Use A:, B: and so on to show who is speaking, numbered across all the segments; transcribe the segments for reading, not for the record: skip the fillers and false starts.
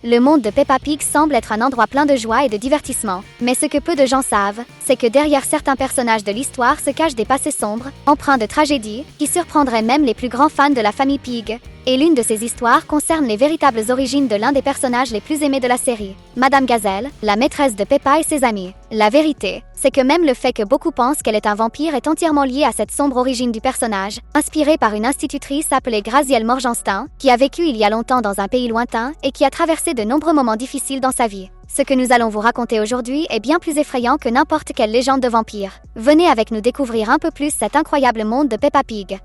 A: Le monde de Peppa Pig semble être un endroit plein de joie et de divertissement. Mais ce que peu de gens savent, c'est que derrière certains personnages de l'histoire se cachent des passés sombres, empreints de tragédie, qui surprendraient même les plus grands fans de la famille Pig. Et l'une de ces histoires concerne les véritables origines de l'un des personnages les plus aimés de la série, Madame Gazelle, la maîtresse de Peppa et ses amis. La vérité, c'est que même le fait que beaucoup pensent qu'elle est un vampire est entièrement lié à cette sombre origine du personnage, inspirée par une institutrice appelée Grazielle Morgenstern, qui a vécu il y a longtemps dans un pays lointain et qui a traversé de nombreux moments difficiles dans sa vie. Ce que nous allons vous raconter aujourd'hui est bien plus effrayant que n'importe quelle légende de vampire. Venez avec nous découvrir un peu plus cet incroyable monde de Peppa Pig.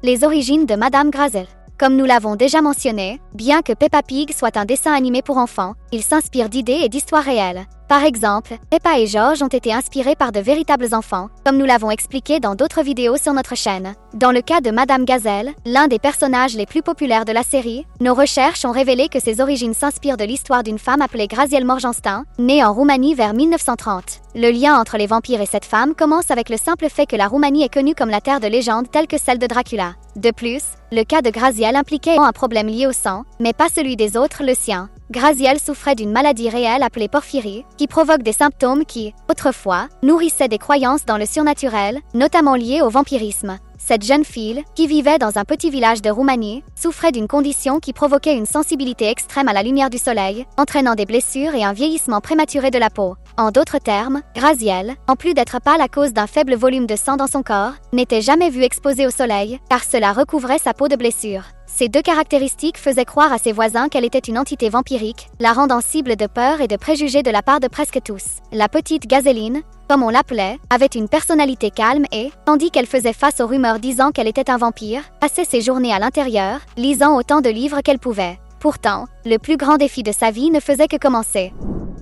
A: Les origines de Madame Gazelle. Comme nous l'avons déjà mentionné, bien que Peppa Pig soit un dessin animé pour enfants, il s'inspire d'idées et d'histoires réelles. Par exemple, Peppa et George ont été inspirés par de véritables enfants, comme nous l'avons expliqué dans d'autres vidéos sur notre chaîne. Dans le cas de Madame Gazelle, l'un des personnages les plus populaires de la série, nos recherches ont révélé que ses origines s'inspirent de l'histoire d'une femme appelée Grazielle Morgenstern, née en Roumanie vers 1930. Le lien entre les vampires et cette femme commence avec le simple fait que la Roumanie est connue comme la terre de légendes telles que celle de Dracula. De plus, le cas de Grazielle impliquait un problème lié au sang, mais pas celui des autres, le sien. Grazielle souffrait d'une maladie réelle appelée porphyrie, qui provoque des symptômes qui, autrefois, nourrissaient des croyances dans le surnaturel, notamment liées au vampirisme. Cette jeune fille, qui vivait dans un petit village de Roumanie, souffrait d'une condition qui provoquait une sensibilité extrême à la lumière du soleil, entraînant des blessures et un vieillissement prématuré de la peau. En d'autres termes, Grazielle, en plus d'être pâle à cause d'un faible volume de sang dans son corps, n'était jamais vue exposée au soleil, car cela recouvrait sa peau de blessures. Ces deux caractéristiques faisaient croire à ses voisins qu'elle était une entité vampirique, la rendant cible de peur et de préjugés de la part de presque tous. La petite Gazeline, comme on l'appelait, avait une personnalité calme et, tandis qu'elle faisait face aux rumeurs disant qu'elle était un vampire, passait ses journées à l'intérieur, lisant autant de livres qu'elle pouvait. Pourtant, le plus grand défi de sa vie ne faisait que commencer.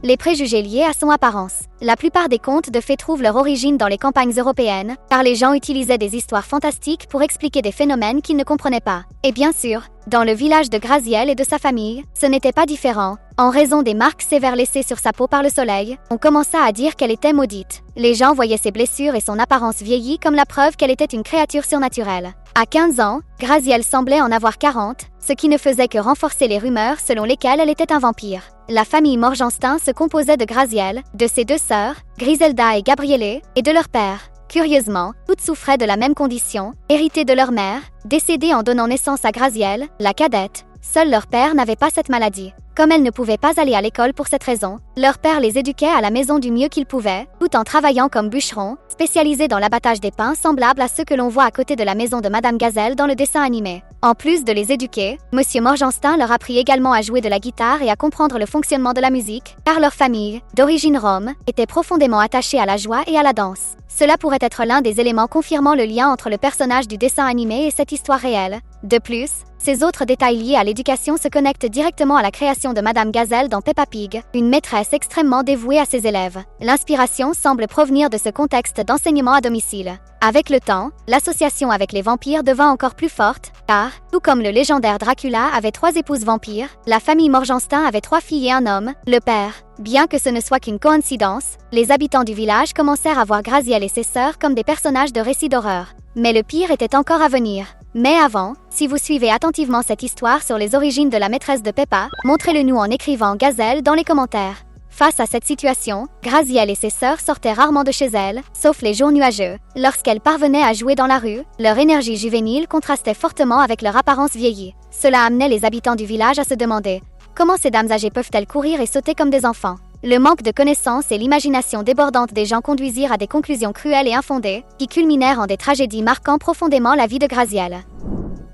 A: Les préjugés liés à son apparence. La plupart des contes de fées trouvent leur origine dans les campagnes européennes, car les gens utilisaient des histoires fantastiques pour expliquer des phénomènes qu'ils ne comprenaient pas. Et bien sûr, dans le village de Grazielle et de sa famille, ce n'était pas différent. En raison des marques sévères laissées sur sa peau par le soleil, on commença à dire qu'elle était maudite. Les gens voyaient ses blessures et son apparence vieillie comme la preuve qu'elle était une créature surnaturelle. À 15 ans, Grazielle semblait en avoir 40, ce qui ne faisait que renforcer les rumeurs selon lesquelles elle était un vampire. La famille Morgenstern se composait de Grazielle, de ses deux sœurs, Griselda et Gabriele, et de leur père. Curieusement, toutes souffraient de la même condition, héritée de leur mère, décédée en donnant naissance à Grazielle, la cadette. Seul leur père n'avait pas cette maladie. Comme elles ne pouvaient pas aller à l'école pour cette raison, leur père les éduquait à la maison du mieux qu'il pouvait, tout en travaillant comme bûcheron, spécialisé dans l'abattage des pains semblables à ceux que l'on voit à côté de la maison de Madame Gazelle dans le dessin animé. En plus de les éduquer, Monsieur Morgenstern leur apprit également à jouer de la guitare et à comprendre le fonctionnement de la musique, car leur famille, d'origine rome, était profondément attachée à la joie et à la danse. Cela pourrait être l'un des éléments confirmant le lien entre le personnage du dessin animé et cette histoire réelle. De plus, ces autres détails liés à l'éducation se connectent directement à la création de Madame Gazelle dans Peppa Pig, une maîtresse extrêmement dévouée à ses élèves. L'inspiration semble provenir de ce contexte d'enseignement à domicile. Avec le temps, l'association avec les vampires devint encore plus forte, car, tout comme le légendaire Dracula avait 3 épouses vampires, la famille Morgenstern avait 3 filles et un homme, le père. Bien que ce ne soit qu'une coïncidence, les habitants du village commencèrent à voir Grazielle et ses sœurs comme des personnages de récits d'horreur. Mais le pire était encore à venir. Mais avant, si vous suivez attentivement cette histoire sur les origines de la maîtresse de Peppa, montrez-le nous en écrivant Gazelle dans les commentaires. Face à cette situation, Grazielle et ses sœurs sortaient rarement de chez elles, sauf les jours nuageux. Lorsqu'elles parvenaient à jouer dans la rue, leur énergie juvénile contrastait fortement avec leur apparence vieillie. Cela amenait les habitants du village à se demander comment ces dames âgées peuvent-elles courir et sauter comme des enfants. Le manque de connaissances et l'imagination débordante des gens conduisirent à des conclusions cruelles et infondées, qui culminèrent en des tragédies marquant profondément la vie de Grazielle.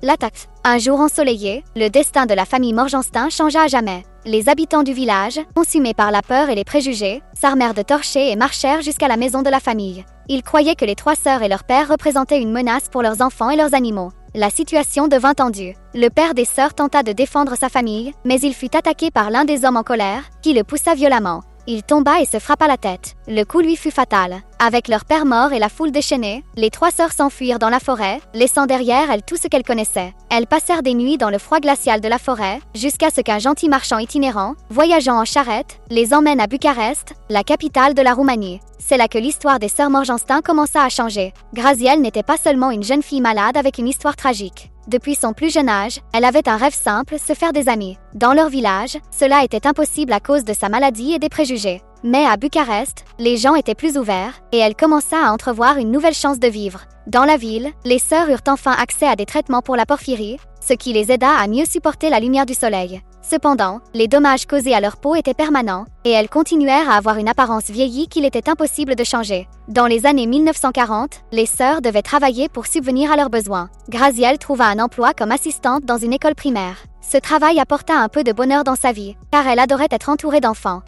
A: L'attaque. Un jour ensoleillé, le destin de la famille Morgenstern changea à jamais. Les habitants du village, consumés par la peur et les préjugés, s'armèrent de torchers et marchèrent jusqu'à la maison de la famille. Ils croyaient que les 3 sœurs et leur père représentaient une menace pour leurs enfants et leurs animaux. La situation devint tendue. Le père des sœurs tenta de défendre sa famille, mais il fut attaqué par l'un des hommes en colère, qui le poussa violemment. Il tomba et se frappa la tête. Le coup lui fut fatal. Avec leur père mort et la foule déchaînée, les 3 sœurs s'enfuirent dans la forêt, laissant derrière elles tout ce qu'elles connaissaient. Elles passèrent des nuits dans le froid glacial de la forêt, jusqu'à ce qu'un gentil marchand itinérant, voyageant en charrette, les emmène à Bucarest, la capitale de la Roumanie. C'est là que l'histoire des sœurs Morgenstern commença à changer. Grazielle n'était pas seulement une jeune fille malade avec une histoire tragique. Depuis son plus jeune âge, elle avait un rêve simple, se faire des amis. Dans leur village, cela était impossible à cause de sa maladie et des préjugés. Mais à Bucarest, les gens étaient plus ouverts, et elle commença à entrevoir une nouvelle chance de vivre. Dans la ville, les sœurs eurent enfin accès à des traitements pour la porphyrie, ce qui les aida à mieux supporter la lumière du soleil. Cependant, les dommages causés à leur peau étaient permanents, et elles continuèrent à avoir une apparence vieillie qu'il était impossible de changer. Dans les années 1940, les sœurs devaient travailler pour subvenir à leurs besoins. Graziel trouva un emploi comme assistante dans une école primaire. Ce travail apporta un peu de bonheur dans sa vie, car elle adorait être entourée d'enfants.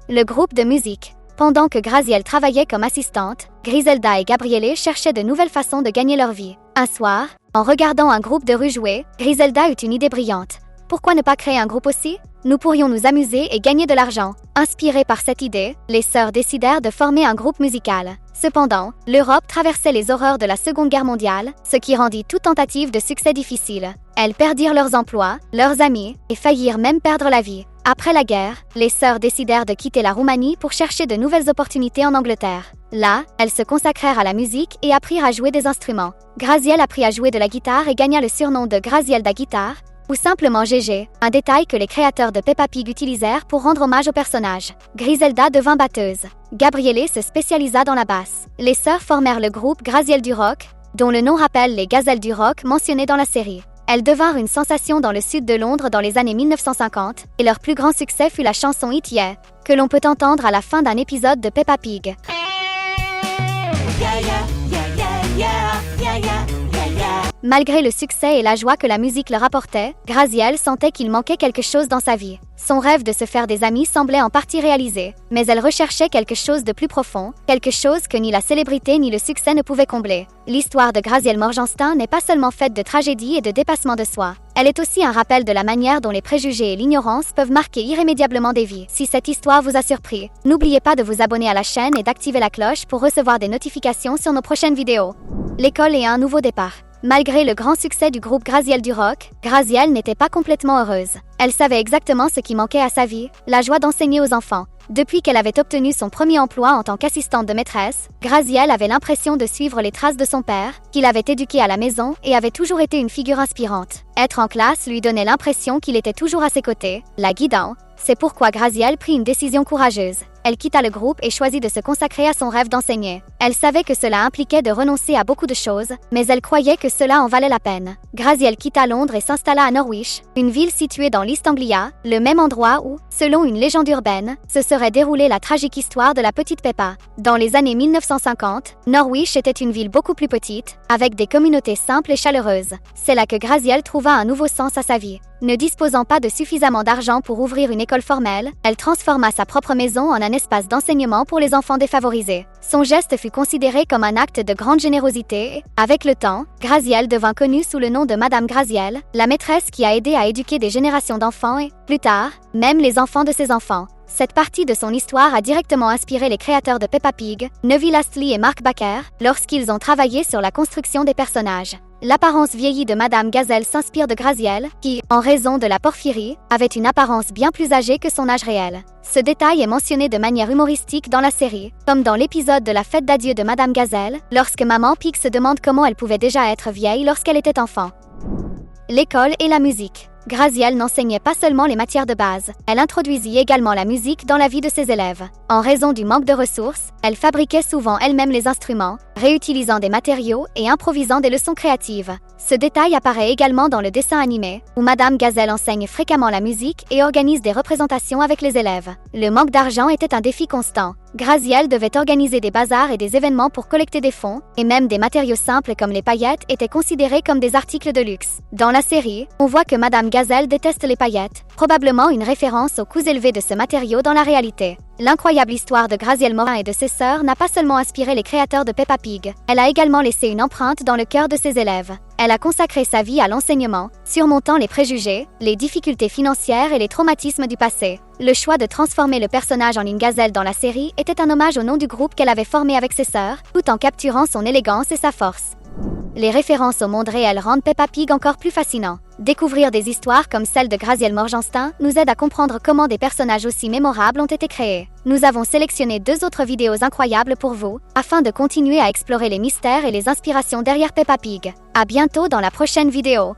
A: Le groupe de musique. Pendant que Graziel travaillait comme assistante, Griselda et Gabriele cherchaient de nouvelles façons de gagner leur vie. Un soir, en regardant un groupe de rue jouer, Griselda eut une idée brillante. Pourquoi ne pas créer un groupe aussi? Nous pourrions nous amuser et gagner de l'argent. Inspirées par cette idée, les sœurs décidèrent de former un groupe musical. Cependant, l'Europe traversait les horreurs de la Seconde Guerre mondiale, ce qui rendit toute tentative de succès difficile. Elles perdirent leurs emplois, leurs amis, et faillirent même perdre la vie. Après la guerre, les sœurs décidèrent de quitter la Roumanie pour chercher de nouvelles opportunités en Angleterre. Là, elles se consacrèrent à la musique et apprirent à jouer des instruments. Graziel apprit à jouer de la guitare et gagna le surnom de Grazielda Guitare, ou simplement Gégé, un détail que les créateurs de Peppa Pig utilisèrent pour rendre hommage au personnage. Griselda devint batteuse. Gabriele se spécialisa dans la basse. Les sœurs formèrent le groupe Graziel du Rock, dont le nom rappelle les gazelles du rock mentionnées dans la série. Elles devinrent une sensation dans le sud de Londres dans les années 1950, et leur plus grand succès fut la chanson It Yeah, que l'on peut entendre à la fin d'un épisode de Peppa Pig. Malgré le succès et la joie que la musique leur apportait, Graziel sentait qu'il manquait quelque chose dans sa vie. Son rêve de se faire des amis semblait en partie réalisé, mais elle recherchait quelque chose de plus profond, quelque chose que ni la célébrité ni le succès ne pouvaient combler. L'histoire de Graziel Morgenstern n'est pas seulement faite de tragédie et de dépassement de soi. Elle est aussi un rappel de la manière dont les préjugés et l'ignorance peuvent marquer irrémédiablement des vies. Si cette histoire vous a surpris, n'oubliez pas de vous abonner à la chaîne et d'activer la cloche pour recevoir des notifications sur nos prochaines vidéos. L'école et un nouveau départ. Malgré le grand succès du groupe Graziel du Rock, Graziel n'était pas complètement heureuse. Elle savait exactement ce qui manquait à sa vie, la joie d'enseigner aux enfants. Depuis qu'elle avait obtenu son premier emploi en tant qu'assistante de maîtresse, Graziel avait l'impression de suivre les traces de son père, qu'il avait éduqué à la maison et avait toujours été une figure inspirante. Être en classe lui donnait l'impression qu'il était toujours à ses côtés, la guidant. C'est pourquoi Graziel prit une décision courageuse. Elle quitta le groupe et choisit de se consacrer à son rêve d'enseigner. Elle savait que cela impliquait de renoncer à beaucoup de choses, mais elle croyait que cela en valait la peine. Graziel quitta Londres et s'installa à Norwich, une ville située dans l'East Anglia, le même endroit où, selon une légende urbaine, se serait déroulée la tragique histoire de la petite Peppa. Dans les années 1950, Norwich était une ville beaucoup plus petite, avec des communautés simples et chaleureuses. C'est là que Graziel trouva un nouveau sens à sa vie. Ne disposant pas de suffisamment d'argent pour ouvrir une école formelle, elle transforma sa propre maison en un espace d'enseignement pour les enfants défavorisés. Son geste fut considéré comme un acte de grande générosité et, avec le temps, Graziel devint connue sous le nom de Madame Graziel, la maîtresse qui a aidé à éduquer des générations d'enfants et, plus tard, même les enfants de ses enfants. Cette partie de son histoire a directement inspiré les créateurs de Peppa Pig, Neville Astley et Mark Baker, lorsqu'ils ont travaillé sur la construction des personnages. L'apparence vieillie de Madame Gazelle s'inspire de Graziel, qui, en raison de la porphyrie, avait une apparence bien plus âgée que son âge réel. Ce détail est mentionné de manière humoristique dans la série, comme dans l'épisode de la fête d'adieu de Madame Gazelle, lorsque Maman Pig se demande comment elle pouvait déjà être vieille lorsqu'elle était enfant. L'école et la musique. Graziel n'enseignait pas seulement les matières de base, elle introduisit également la musique dans la vie de ses élèves. En raison du manque de ressources, elle fabriquait souvent elle-même les instruments, réutilisant des matériaux et improvisant des leçons créatives. Ce détail apparaît également dans le dessin animé, où Madame Gazelle enseigne fréquemment la musique et organise des représentations avec les élèves. Le manque d'argent était un défi constant. Graziel devait organiser des bazars et des événements pour collecter des fonds, et même des matériaux simples comme les paillettes étaient considérés comme des articles de luxe. Dans la série, on voit que Madame Gazelle déteste les paillettes, probablement une référence au coût élevé de ce matériau dans la réalité. L'incroyable histoire de Graziel Morin et de ses sœurs n'a pas seulement inspiré les créateurs de Peppa Pig, elle a également laissé une empreinte dans le cœur de ses élèves. Elle a consacré sa vie à l'enseignement, surmontant les préjugés, les difficultés financières et les traumatismes du passé. Le choix de transformer le personnage en une gazelle dans la série était un hommage au nom du groupe qu'elle avait formé avec ses sœurs, tout en capturant son élégance et sa force. Les références au monde réel rendent Peppa Pig encore plus fascinant. Découvrir des histoires comme celle de Graziel Morgenstern nous aide à comprendre comment des personnages aussi mémorables ont été créés. Nous avons sélectionné 2 autres vidéos incroyables pour vous, afin de continuer à explorer les mystères et les inspirations derrière Peppa Pig. À bientôt dans la prochaine vidéo.